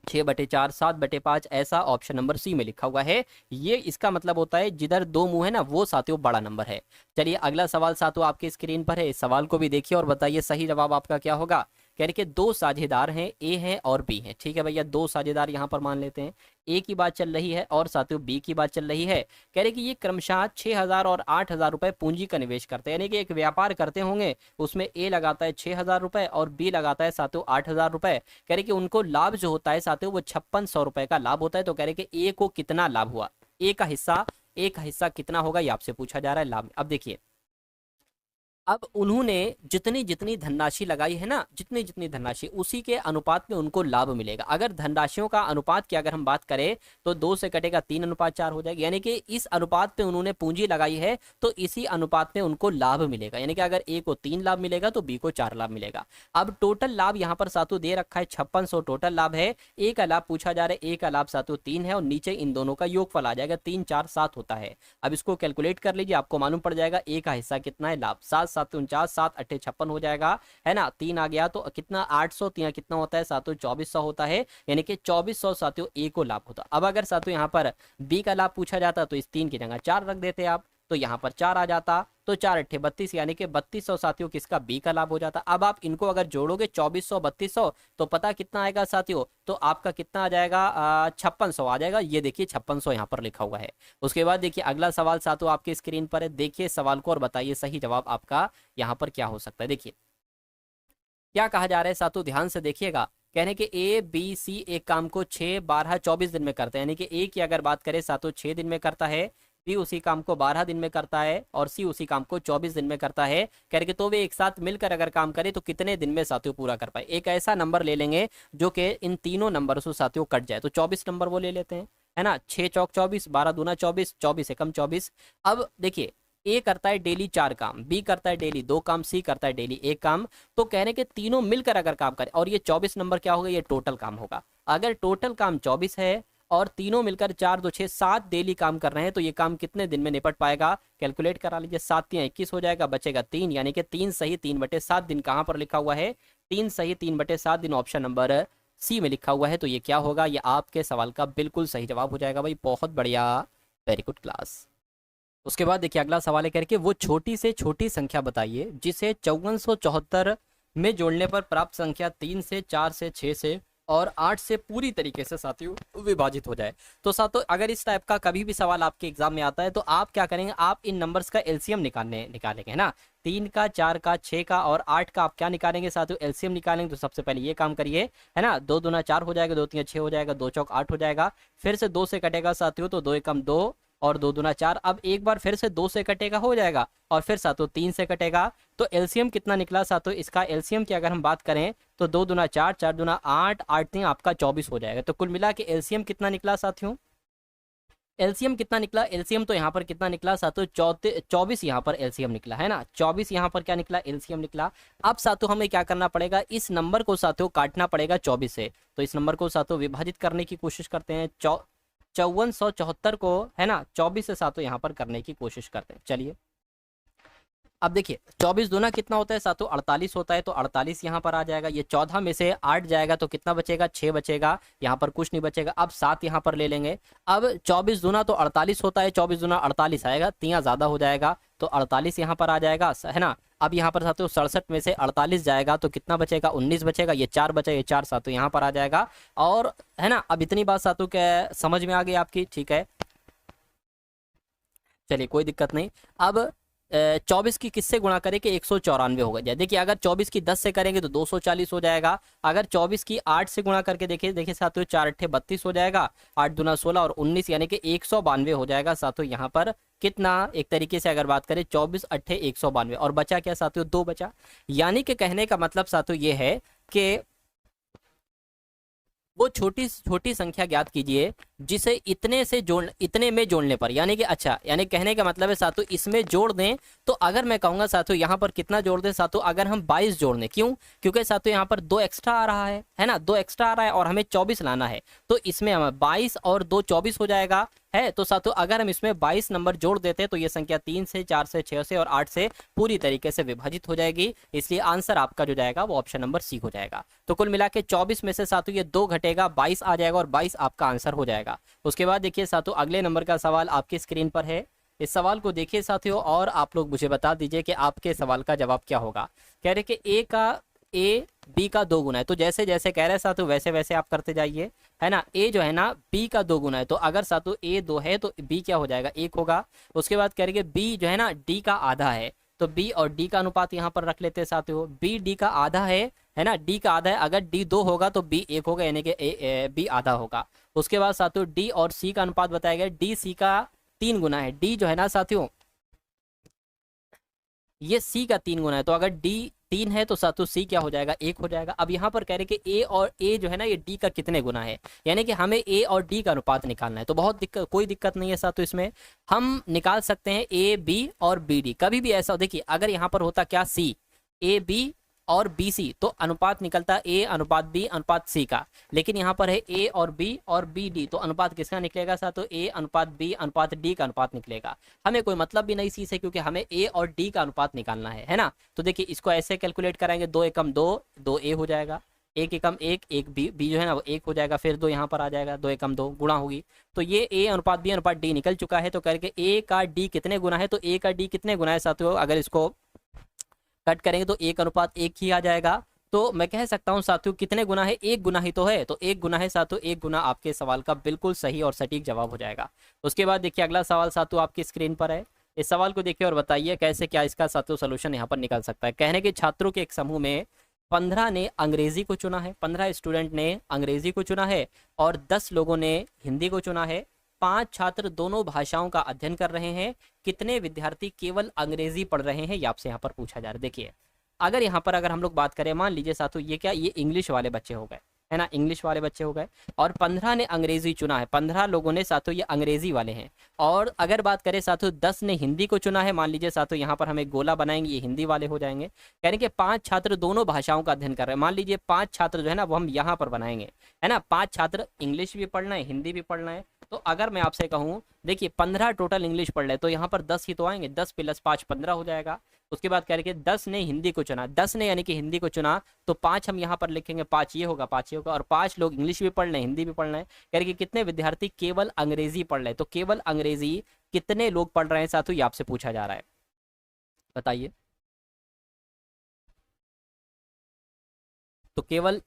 6/4, 7/5, ऐसा ऑप्शन नंबर सी में लिखा हुआ है। ये इसका मतलब होता है जिधर 2 मुंह है ना, वो साथियों बड़ा नंबर है। चलिए अगला सवाल साथियों आपके स्क्रीन पर है, इस सवाल को भी देखिए और बताइए सही जवाब आपका क्या होगा। कह रहे कि 2 साझेदार हैं, ए हैं और बी हैं, ठीक है भैया, 2 साझेदार यहाँ पर मान लेते हैं। ए की बात चल रही है और साथियों बी की बात चल रही है। कह रहे कि ये क्रमशः 6,000 और 8,000 रुपए पूंजी का निवेश करते हैं, यानी कि एक व्यापार करते होंगे, उसमें ए लगाता है 6,000 रुपए और बी लगाता है साथियों 8,000 रुपए। कह रहे कि उनको लाभ जो होता है साथियों वो 5600 रुपए का लाभ होता है। तो कह रहे कि ए को कितना लाभ हुआ, ए का हिस्सा कितना होगा, ये आपसे पूछा जा रहा है लाभ। अब देखिए, अब उन्होंने जितनी जितनी धनराशि लगाई है ना, जितनी जितनी धनराशि, उसी के अनुपात में उनको लाभ मिलेगा। अगर धनराशियों का अनुपात की अगर हम बात करें तो 2 से कटेगा 3:4 हो जाएगा, यानी कि इस अनुपात पे उन्होंने पूंजी लगाई है तो इसी अनुपात में उनको लाभ मिलेगा। यानी कि अगर ए को 3 लाभ मिलेगा तो बी को 4 लाभ मिलेगा। अब टोटल लाभ यहाँ पर सातों दे रखा है 5600 टोटल लाभ है। ए का लाभ पूछा जा रहा है, ए का लाभ सातों 3 है और नीचे इन दोनों का योगफल आ जाएगा, 3 4 7 होता है। अब इसको कैलकुलेट कर लीजिए, आपको मालूम पड़ जाएगा ए का हिस्सा कितना है, लाभ 7 7 49, 7 8 56 हो जाएगा, है ना। 3 आ गया तो कितना, 800, 3 कितना होता है साथियों 2400 होता है, यानी कि 2400 साथियों ए को लाभ होता। अब अगर साथियों यहाँ पर बी का लाभ पूछा जाता तो इस 3 की जगह 4 रख देते आप, तो यहाँ पर 4 आ जाता, तो 4 8 32, यानी कि 3200 साथियों किसका, बी का लाभ हो जाता। अब आप इनको अगर जोड़ोगे 2400 3200 तो पता कितना आएगा साथियों, तो आपका कितना आ जाएगा, 5600 आ जाएगा। ये देखिए 5600 यहाँ पर लिखा हुआ है। उसके बाद देखिए अगला सवाल साथियों आपके स्क्रीन पर है, देखिए सवाल को और बताइए सही जवाब आपका यहाँ पर क्या हो सकता है। देखिए क्या कहा जा रहा है साथियों, ध्यान से देखिएगा। कहने के ए बी सी एक काम को 6 12 24 दिन में करते हैं, यानी कि ए की अगर बात करें साथियों 6 दिन में करता है, बी उसी काम को 12 दिन में करता है और सी उसी काम को 24 दिन में करता है। कह के तो वे एक साथ मिलकर अगर काम करे तो कितने दिन में साथियों पूरा कर पाए। एक ऐसा नंबर ले लेंगे जो कि इन तीनों नंबर से साथियों कट जाए, तो 24 नंबर वो ले लेते हैं, है ना। 6 चौक 24, 12 दूना 24, 24 एकम 24। अब देखिए ए करता है डेली 4 काम, बी करता है डेली 2 काम, सी करता है डेली 1 काम। तो कहने के तीनों मिलकर अगर काम करें, और ये 24 नंबर क्या होगा, ये टोटल काम होगा। अगर टोटल काम 24 है और तीनों मिलकर 4 2 6 7 डेली काम कर रहे हैं, तो ये काम कितने दिन में निपट पाएगा? कैलकुलेट करा लीजिए। 7 3 21 हो जाएगा, बचेगा 3, यानी कि 3 सही 3/7 दिन कहाँ पर लिखा हुआ है? 3 सही 3/7 दिन ऑप्शन नंबर सी में लिखा हुआ है। तो ये क्या होगा? ये आपके सवाल का बिल्कुल सही जवाब हो जाएगा भाई। बहुत बढ़िया, वेरी गुड क्लास। उसके बाद देखिए अगला सवाल है करके वो छोटी से छोटी संख्या बताइए जिसे 5474 में जोड़ने पर प्राप्त संख्या 3 से 4 से 6 से और 8 से पूरी तरीके से साथियों विभाजित हो जाए। तो साथियों अगर इस टाइप का कभी भी सवाल आपके एग्जाम में आता है तो आप क्या करेंगे? आप इन नंबर्स का एलसीएम निकालेंगे, है ना। 3 का, 4 का, 6 का और 8 का आप क्या निकालेंगे साथियों? एलसीएम निकालेंगे। तो सबसे पहले ये काम करिए, है ना। 2 दूना 4 हो जाएगा, 2 3 6 हो जाएगा, 2 चौक 8 हो जाएगा। फिर से 2 से कटेगा साथियों, तो 2 एकम 2 और 2 दूना 4। अब एक बार फिर से 2 से कटेगा, हो जाएगा, और फिर साथियों 3 से कटेगा। तो एलसीएम कितना निकला साथियों? इसका एलसीएम की अगर हम बात करें तो 2 दूना 4, 4 दूना 8, 8 3 आपका 24 हो जाएगा। तो कुल मिला के एलसीएम कितना निकला साथियों? एलसीएम कितना निकला? एलसीएम तो यहाँ पर कितना निकला साथियों? 24 यहाँ पर एलसीएम निकला, है ना। 24 यहाँ पर क्या निकला? एलसीएम निकला। अब साथियों हमें क्या करना पड़ेगा? इस नंबर को साथियों काटना पड़ेगा 24 से। तो इस नंबर को साथियों विभाजित करने की कोशिश करते हैं। 5474 को, है ना, 24 से साथियों यहाँ पर करने की कोशिश करते हैं। चलिए अब देखिए 24 दूना कितना होता है साथियों? 48 होता है। तो 48 यहाँ पर आ जाएगा। ये 14 में से 8 जाएगा तो कितना बचेगा? 6 बचेगा। यहाँ पर कुछ नहीं बचेगा। अब 7 यहाँ पर ले लेंगे। अब 24 दूना तो 48 होता है, 24 दूना 48 आएगा, 3 ज़्यादा हो जाएगा, तो 48 यहाँ पर आ जाएगा, है ना। अब यहाँ पर साथियों 67 में से 48 जाएगा तो कितना बचेगा? 19 बचेगा। ये 4 बचा, ये 4 साथियों यहाँ पर आ जाएगा। और है ना, अब इतनी बात साथियों क्या समझ में आ गई आपकी? ठीक है, चलिए कोई दिक्कत नहीं। अब 24 की किससे गुणा करें कि 194 हो जाए? देखिए अगर 24 की 10 से करेंगे तो 240 हो जाएगा। अगर 24 की 8 से गुणा करके देखिए साथियों 4 अट्ठे 32 हो जाएगा, 8 दूना 16 और 19 यानी कि 192 हो जाएगा साथियों। यहाँ पर कितना, एक तरीके से अगर बात करें 24 अट्ठे 192, और बचा क्या साथियों? 2 बचा। यानी कि कहने का मतलब साथियों ये है कि वो छोटी छोटी संख्या ज्ञात कीजिए जिसे इतने में जोड़ने पर, यानी कि अच्छा, यानी कहने का मतलब है साथियों इसमें जोड़ दें। तो अगर मैं कहूंगा साथियों यहाँ पर कितना जोड़ दें साथियों? अगर हम 22 जोड़ दें, क्यों? क्योंकि साथियों यहाँ पर 2 एक्स्ट्रा आ रहा है ना, 2 एक्स्ट्रा आ रहा है और हमें 24 लाना है। तो इसमें हमें 22 और 2 24 हो जाएगा, है। तो साथियों अगर हम इसमें 22 नंबर जोड़ देते हैं तो ये संख्या 3 से 4 से 6 से और 8 से पूरी तरीके से विभाजित हो जाएगी। इसलिए आंसर आपका जो जाएगा वो ऑप्शन नंबर सी हो जाएगा। तो कुल मिला के 24 में से साथियों ये 2 घटेगा, 22 आ जाएगा और 22 आपका आंसर हो जाएगा। उसके बाद देखिए साथियों अगले नंबर का सवाल आपकी स्क्रीन पर है। इस सवाल को देखिए साथियों और आप लोग मुझे बता दीजिए कि आपके सवाल का जवाब क्या होगा। कह रहे कि ए बी का 2 गुना है। तो जैसे जैसे कह रहे हैं साथियों वैसे वैसे आप करते जाइए, है ना। ए जो है ना बी का 2 गुना है, तो अगर साथियों ए 2 है तो बी क्या हो जाएगा? 1 होगा। उसके बाद कह रहे कि बी जो है ना डी का आधा है, तो बी और डी का अनुपात यहाँ पर रख लेते हैं साथियों। बी डी का आधा है ना, डी का आधा है। अगर डी 2 होगा तो बी 1 होगा, यानी कि बी आधा होगा। उसके बाद साथियों डी और सी का अनुपात बताया गया, डी सी का 3 गुना है। डी जो है ना साथियों ये सी का 3 गुना है, तो अगर डी 3 है तो साथियों सी क्या हो जाएगा? 1 हो जाएगा। अब यहाँ पर कह रहे कि ए और ए जो है ना ये डी का कितने गुना है, यानी कि हमें ए और डी का अनुपात निकालना है। तो बहुत दिक्कत, कोई दिक्कत नहीं है साथियों, इसमें हम निकाल सकते हैं ए बी और बी डी। कभी भी ऐसा देखिए अगर यहाँ पर होता क्या सी ए बी और बी सी तो अनुपात निकलता ए अनुपात बी अनुपात सी का, लेकिन यहाँ पर है ए और बी डी, तो अनुपात किसका निकलेगा साथियों? ए अनुपात बी अनुपात डी का अनुपात निकलेगा। हमें कोई मतलब भी नहीं सी से, क्योंकि हमें ए और डी का अनुपात निकालना है ना। तो देखिए इसको ऐसे कैलकुलेट कराएंगे, 2 एकम 2, 2 ए हो जाएगा, 1 एकम 1, 1 बी जो है ना वो 1 हो जाएगा, फिर 2 यहाँ पर आ जाएगा, 2 एकम 2 गुणा होगी। तो ये ए अनुपात बी अनुपात डी निकल चुका है। तो करके ए का डी कितने गुना है? तो ए का डी कितने गुना है साथियों? अगर इसको कट करेंगे तो 1 अनुपात 1 ही आ जाएगा। तो मैं कह सकता हूं साथियों कितने गुना है? 1 गुना ही तो है, तो 1 गुना है साथियों, 1 गुना आपके सवाल का बिल्कुल सही और सटीक जवाब हो जाएगा। उसके बाद देखिए अगला सवाल साथियों आपकी स्क्रीन पर है। इस सवाल को देखिए और बताइए कैसे क्या इसका साथियों सोल्यूशन यहाँ पर निकल सकता है। कहने के छात्रों के एक समूह में 15 ने अंग्रेजी को चुना है, 15 स्टूडेंट ने अंग्रेजी को चुना है और 10 लोगों ने हिंदी को चुना है। 5 छात्र दोनों भाषाओं का अध्ययन कर रहे हैं, कितने विद्यार्थी केवल अंग्रेजी पढ़ रहे हैं? ये आपसे यहाँ पर पूछा जा रहा है। देखिए अगर यहाँ पर अगर हम लोग बात करें, मान लीजिए साथियों ये क्या, ये इंग्लिश वाले बच्चे हो गए, है ना, इंग्लिश वाले बच्चे हो गए। और 15 ने अंग्रेजी चुना है, 15 लोगों ने साथियों ये अंग्रेजी वाले हैं। और अगर बात करें साथियों 10 ने हिंदी को चुना है, मान लीजिए साथियों यहाँ पर हम एक गोला बनाएंगे, ये हिंदी वाले हो जाएंगे। यानी कि 5 छात्र दोनों भाषाओं का अध्ययन कर रहे हैं, मान लीजिए 5 छात्र जो है ना वो हम यहाँ पर बनाएंगे, है ना, 5 छात्र इंग्लिश भी पढ़ना है हिंदी भी पढ़ना है। तो अगर मैं आपसे कहूँ देखिए 15 टोटल इंग्लिश पढ़ रहे तो यहाँ पर 10 ही तो आएंगे, 10 + 5 15 हो जाएगा। उसके बाद कह रहे कि 10 ने हिंदी को चुना, 10 ने यानी कि हिंदी को चुना, तो 5 हम यहाँ पर लिखेंगे, 5 ये होगा 5 ये होगा, और 5 लोग इंग्लिश भी पढ़ रहे हैं हिंदी भी पढ़ रहे हैं। कह रहे कि कितने विद्यार्थी केवल अंग्रेजी पढ़ रहे हैं, तो केवल अंग्रेजी कितने लोग पढ़ रहे हैं साथियों, ये आपसे पूछा जा रहा है, बताइए। तो केवल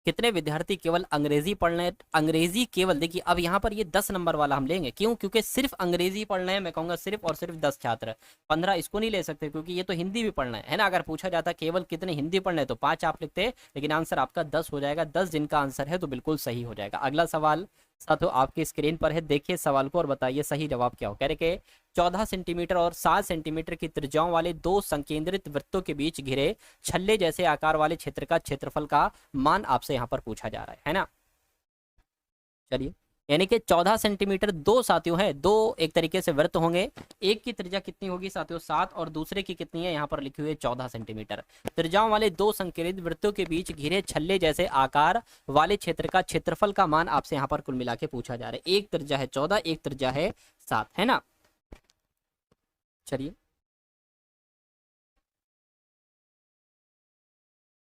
कितने विद्यार्थी केवल अंग्रेजी पढ़ रहे हैं, अंग्रेजी केवल, देखिए अब यहाँ पर ये 10 नंबर वाला हम लेंगे, क्यों, क्योंकि सिर्फ अंग्रेजी पढ़ रहे हैं, मैं कहूँगा सिर्फ और सिर्फ 10 छात्र, 15 इसको नहीं ले सकते क्योंकि ये तो हिंदी भी पढ़ना है ना। अगर पूछा जाता केवल कितने हिंदी पढ़ रहे हैं तो 5 आप लिखते, लेकिन आंसर आपका 10 हो जाएगा, 10 जिनका आंसर है तो बिल्कुल सही हो जाएगा। अगला सवाल साथियों आपकी स्क्रीन पर है, देखिए सवाल को और बताइए सही जवाब क्या हो। कह रहे कि 14 सेंटीमीटर और 7 सेंटीमीटर की त्रिज्याओं वाले 2 संकेंद्रित वृत्तों के बीच घिरे छल्ले जैसे आकार वाले क्षेत्र का क्षेत्रफल का मान आपसे यहाँ पर पूछा जा रहा है ना। चलिए, यानी कि 14 सेंटीमीटर दो साथियों है, दो एक तरीके से वृत्त होंगे, एक की त्रिज्या कितनी होगी साथियों 7 और दूसरे की कितनी है यहाँ पर लिखी हुई है 14 सेंटीमीटर। त्रिज्याओं वाले 2 संकेंद्रित वृत्तों के बीच घिरे छल्ले जैसे आकार वाले क्षेत्र का क्षेत्रफल का मान आपसे यहाँ पर कुल मिला के पूछा जा रहा है। एक त्रिज्या है 14, एक त्रिज्या है 7, है ना। चलिए,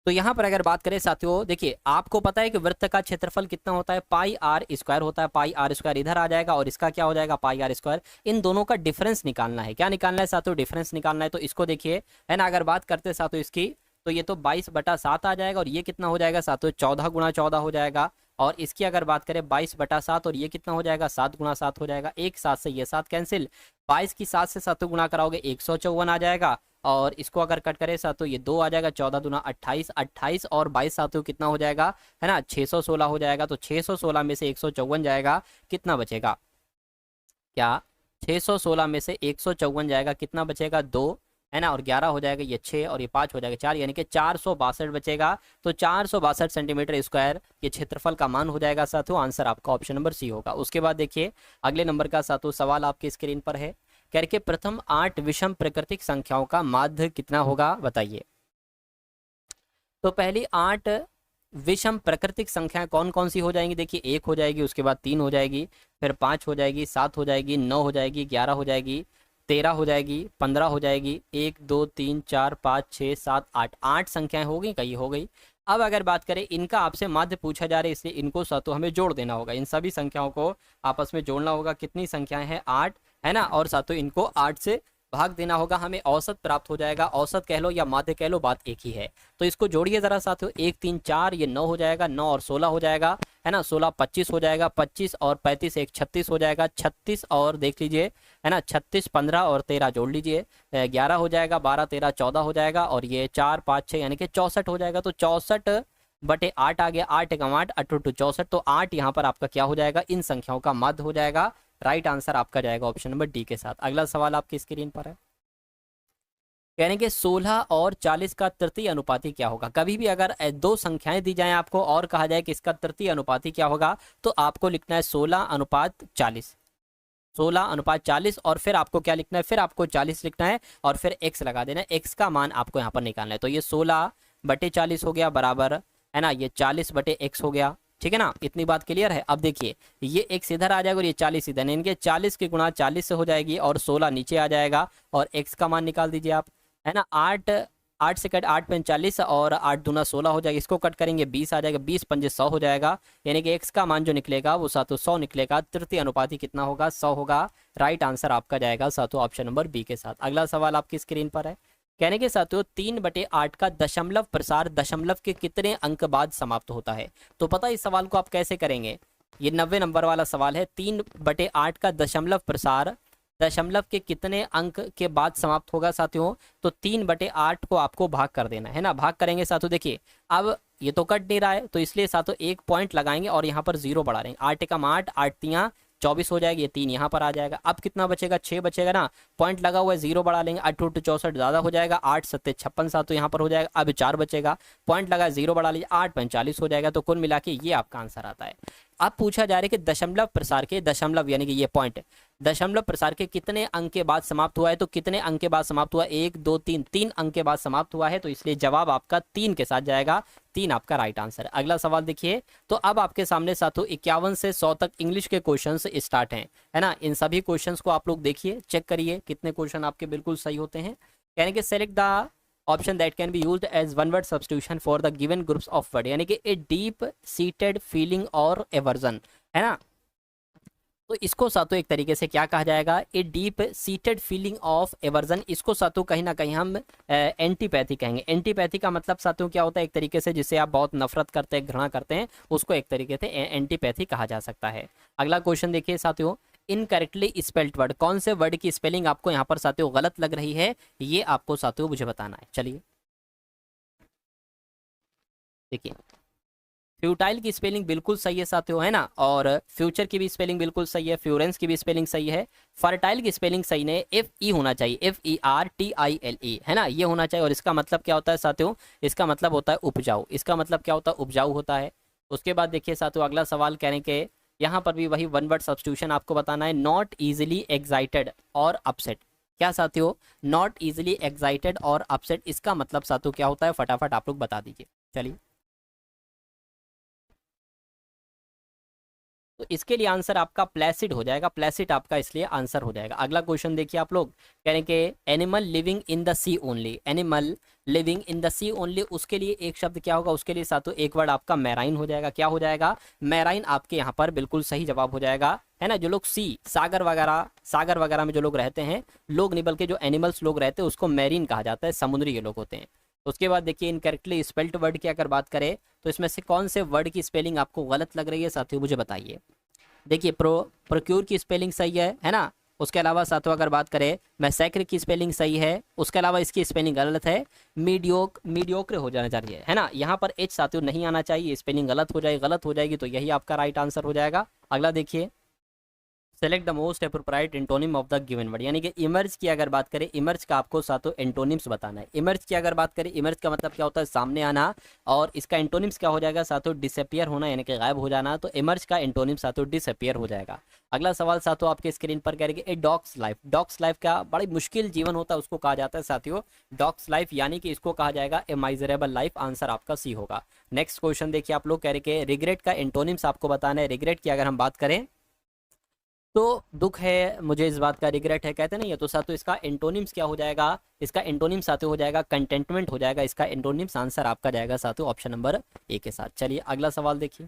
तो यहाँ पर अगर बात करें साथियों, देखिए आपको पता है कि वृत्त का क्षेत्रफल कितना होता है, πr² होता है, πr² इधर आ जाएगा और इसका क्या हो जाएगा πr²। इन दोनों का डिफरेंस निकालना है, क्या निकालना है साथियों, डिफरेंस निकालना है। तो इसको देखिए, है ना, अगर बात करते हैं साथियों इसकी, तो ये तो 22/7 आ जाएगा, और ये कितना हो जाएगा साथियों 14 × 14 हो जाएगा। और इसकी अगर बात करें 22/7, और ये कितना हो जाएगा 7 × 7 हो जाएगा। एक 7 से ये 7 कैंसिल, 22 की 7 से साथियों गुणा कराओगे 154 आ जाएगा। और इसको अगर कट करें साथियों ये 2 आ जाएगा, 14 दूना 28, 28 और 22 साथियों कितना हो जाएगा, है ना 616 हो जाएगा। तो 616 में से 154 जाएगा, कितना बचेगा, क्या 616 में से 154 जाएगा, कितना बचेगा 2, है ना, और 11 हो जाएगा, ये 6 और ये 5 हो जाएगा 4, यानी कि 462 बचेगा। तो 462 सेंटीमीटर स्क्वायर ये क्षेत्रफल का मान हो जाएगा साथियों। आंसर आपका ऑप्शन नंबर सी होगा। उसके बाद देखिए अगले नंबर का साथियों सवाल आपकी स्क्रीन पर है, कह के प्रथम 8 विषम प्राकृतिक संख्याओं का माध्य कितना होगा, बताइए। तो पहली 8 विषम प्राकृतिक संख्याएं कौन कौन सी हो जाएंगी, देखिए 1 हो जाएगी, उसके बाद 3 हो जाएगी, फिर 5 हो जाएगी, 7 हो जाएगी, 9 हो जाएगी, 11 हो जाएगी, 13 हो जाएगी, 15 हो जाएगी, 1 2 3 4 5 6 7 8, 8 संख्याएं हो गई, कई हो गई। अब अगर बात करें इनका आपसे माध्य पूछा जा रहा है, इसलिए इनको सातों हमें जोड़ देना होगा, इन सभी संख्याओं को आपस में जोड़ना होगा। कितनी संख्याएं हैं 8, है ना, और सातों इनको 8 से भाग देना होगा, हमें औसत प्राप्त हो जाएगा। औसत कह लो या माध्य कह लो, बात एक ही है। तो इसको जोड़िए जरा साथियों, 1 3 4 ये 9 हो जाएगा, 9 और 16 हो जाएगा, है ना, 16 25 हो जाएगा, 25 और 35 एक 36 हो जाएगा, 36 और देख लीजिए, है ना, 36 15 और 13 जोड़ लीजिए, 11 हो जाएगा, 12 13 14 हो जाएगा, और ये 4 5 6 यानी कि 64 हो जाएगा। तो 64/8 आ गया, 8 × 8 8 × 64, तो 8 यहाँ पर आपका क्या हो जाएगा, इन संख्याओं का माध्य हो जाएगा। राइट आंसर आपका जाएगा ऑप्शन नंबर डी के साथ। अगला सवाल आपकी स्क्रीन पर है, कहने के 16 और 40 का तृतीय अनुपाती क्या होगा। कभी भी अगर दो संख्याएं दी जाएं आपको और कहा जाए कि इसका तृतीय अनुपाती क्या होगा, तो आपको लिखना है 16:40, 16:40, और फिर आपको क्या लिखना है, फिर आपको 40 लिखना है और फिर x लगा देना है। x का मान आपको यहाँ पर निकालना है। तो ये 16/40 हो गया बराबर, है ना, ये 40/x हो गया, ठीक है ना, इतनी बात क्लियर है। अब देखिए ये x इधर आ जाएगा और ये 40 इधर, इनके 40 की गुणा 40 से हो जाएगी और 16 नीचे आ जाएगा, और x का मान निकाल दीजिए आप, है ना, 8 से कट 8 × 40 और 8 दूना 16 हो जाएगा, इसको कट करेंगे 20 आ जाएगा, 20 × 5 100 हो जाएगा, यानी कि x का मान जो निकलेगा वो सातों 100 निकलेगा। तृतीय अनुपाती कितना होगा, 100 होगा। राइट आंसर आपका जाएगा सातों ऑप्शन नंबर बी के साथ। अगला सवाल आपकी स्क्रीन पर है, कहने के साथियों 3/8 का दशमलव प्रसार दशमलव के कितने अंक बाद समाप्त होता है। तो पता है इस सवाल को आप कैसे करेंगे, ये 90 नंबर वाला सवाल है। 3/8 का दशमलव प्रसार दशमलव के कितने अंक के बाद समाप्त होगा साथियों, तो 3/8 को आपको भाग कर देना है ना। भाग करेंगे साथियों, देखिए अब ये तो कट नहीं रहा है, तो इसलिए साथियों 1 पॉइंट लगाएंगे और यहाँ पर 0 बढ़ा देंगे। 8 × 8 8 × 24 हो जाएगी, ये 3 यहाँ पर आ जाएगा। अब कितना बचेगा, 6 बचेगा ना, पॉइंट लगा हुआ है, 0 बढ़ा लेंगे, 8 8 64 ज़्यादा हो जाएगा, 8 7 56 7 तो यहाँ पर हो जाएगा। अब 4 बचेगा, पॉइंट लगा, 0 बढ़ा लीजिए, 8 45 हो जाएगा। तो कुल मिला के ये आपका आंसर आता है। अब पूछा जा रहा है कि दशमलव प्रसार के, दशमलव यानी कि ये पॉइंट, दशमलव प्रसार के कितने अंक के बाद समाप्त हुआ है, तो कितने अंक के बाद समाप्त हुआ, 1 2 3, 3 अंक के बाद समाप्त हुआ है, तो इसलिए जवाब आपका 3 के साथ जाएगा, 3 आपका राइट आंसर है। अगला सवाल देखिए, तो अब आपके सामने साथियों 51 से 100 तक इंग्लिश के क्वेश्चंस स्टार्ट हैं, है ना। इन सभी क्वेश्चंस को आप लोग देखिए, चेक करिए कितने क्वेश्चन आपके बिल्कुल सही होते हैं। यानी कि select the option that can be used as one word substitution for the given groups of word, यानी कि ए डीप सीटेड फीलिंग और एवर्जन, है ना। तो इसको सातों एक तरीके से क्या कहा जाएगा, ए deep seated feeling of aversion. इसको सातों कहीं ना कहीं हम एंटीपैथी कहेंगे। एंटीपैथी का मतलब सातों क्या होता है, एक तरीके से जिसे आप बहुत नफरत करते हैं, घृणा करते हैं, उसको एक तरीके से एंटीपैथी कहा जा सकता है। अगला क्वेश्चन देखिए साथियों, इनकरेक्टली स्पेल्ड वर्ड, कौन से वर्ड की स्पेलिंग आपको यहाँ पर साथियों गलत लग रही है, ये आपको साथियों मुझे बताना है। चलिए देखिए, फ्यूटाइल की स्पेलिंग बिल्कुल सही है साथियों, है ना, और फ्यूचर की भी स्पेलिंग बिल्कुल सही है, फ्यूरेंस की भी स्पेलिंग सही है। फर्टाइल की स्पेलिंग सही नहीं, FE होना चाहिए, FERTILE, है ना, ये होना चाहिए। और इसका मतलब क्या होता है साथियों, इसका मतलब होता है उपजाऊ, इसका मतलब क्या होता है, उपजाऊ होता है। उसके बाद देखिए साथियों, अगला सवाल कह रहे हैं कि यहाँ पर भी वही वन वर्ड सब्स्टिट्यूशन आपको बताना है, नॉट ईजिली एक्साइटेड और अपसेट। क्या साथियों, नॉट ईजिली एक्साइटेड और अपसेट, इसका मतलब साथियों क्या होता है, फटाफट आप लोग बता दीजिए। चलिए, तो इसके लिए आंसर आपका प्लेसिड हो जाएगा, प्लेसिड आपका इसलिए आंसर हो जाएगा। अगला क्वेश्चन देखिए आप लोग, कह रहे हैं कि animal living in the sea only, animal living in the sea only, उसके लिए एक शब्द क्या होगा, उसके लिए साथों एक वर्ड आपका मैराइन हो जाएगा। क्या हो जाएगा, मैराइन आपके यहाँ पर बिल्कुल सही जवाब हो जाएगा, है ना। जो लोग सी, सागर वगैरह में जो लोग रहते हैं, लोग नहीं बल्कि जो एनिमल्स लोग रहते हैं उसको मैरीन कहा जाता है, समुद्री ये लोग होते हैं। उसके बाद देखिए, इनकरेक्टली स्पेल्ड वर्ड की अगर बात करें, तो इसमें से कौन से वर्ड की स्पेलिंग आपको गलत लग रही है साथियों, मुझे बताइए। देखिए, प्रोक्यूर की स्पेलिंग सही है ना। उसके अलावा साथियों अगर बात करें, मैसेक्र की स्पेलिंग सही है, उसके अलावा इसकी स्पेलिंग गलत है, मीडियोक्र हो जाना चाहिए, है ना। यहाँ पर एच साथियों नहीं आना चाहिए, स्पेलिंग गलत हो जाएगी, तो यही आपका राइट आंसर हो जाएगा। अगला देखिए, select the most appropriate antonym of the given word, यानी कि इमर्ज की अगर बात करें, इमर्ज का आपको सातों एंटोनिम्स बताना है। इमर्ज की अगर बात करें, इमर्ज का मतलब क्या होता है, सामने आना, और इसका एंटोनिम्स क्या हो जाएगा सातों, डिसअपियर होना, यानी कि गायब हो जाना। तो इमर्ज का एंटोनिम सातों डिसअपियर हो जाएगा। अगला सवाल सातों आपके स्क्रीन पर कह रहे, ए डॉग्स लाइफ, डॉग्स लाइफ का बड़ी मुश्किल जीवन होता है, उसको कहा जाता है साथियों डॉग्स लाइफ, यानी कि इसको कहा जाएगा ए माइजरेबल लाइफ। आंसर आपका सी होगा। नेक्स्ट क्वेश्चन देखिए आप लोग, कह रहे रिग्रेट का एंटोनिम्स आपको बताना है। रिग्रेट की अगर हम बात करें, तो दुख है, मुझे इस बात का रिग्रेट है, कहते नहीं है, तो साथियों इसका एंटोनिम्स क्या हो जाएगा, इसका एंटोनिम्स साथियों हो जाएगा कंटेंटमेंट हो जाएगा। इसका एंटोनिम्स आंसर आपका जाएगा साथियों ऑप्शन नंबर ए के साथ। चलिए अगला सवाल देखिए,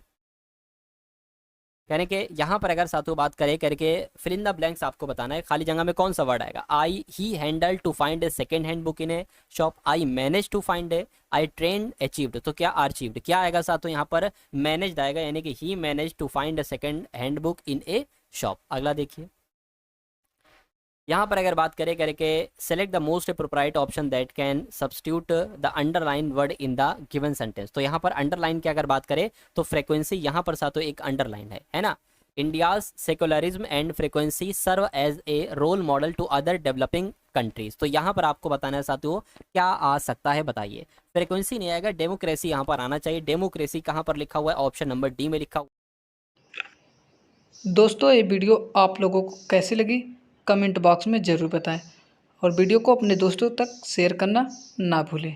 कहने के यहाँ पर अगर साथियों बात करें करके, फिल इन द ब्लैंक्स आपको बताना है, खाली जगह में कौन सा वर्ड आएगा। I he handle to find a second hand book in a shop, I manage to find a, I train achieved, तो क्या अचीव्ड क्या आएगा साथियों, यहाँ पर मैनेज्ड आएगा, यानी कि he manage to find a second hand book in a shop. अगला देखिए, यहाँ पर अगर बात करें करके, select the most appropriate option that can substitute the underline word in the given sentence. तो यहाँ पर अंडरलाइन की अगर बात करें, तो फ्रीक्वेंसी यहाँ पर साथों एक अंडरलाइन है ना। India's secularism and frequency serve as a role model to other developing countries. तो यहाँ पर आपको बताना है साथियों क्या आ सकता है, बताइए। फ्रीक्वेंसी नहीं आएगा, डेमोक्रेसी यहाँ पर आना चाहिए। डेमोक्रेसी कहाँ पर लिखा हुआ है, ऑप्शन नंबर डी में लिखा हुआ। दोस्तों ये वीडियो आप लोगों को कैसी लगी कमेंट बॉक्स में ज़रूर बताएं और वीडियो को अपने दोस्तों तक शेयर करना ना भूलें।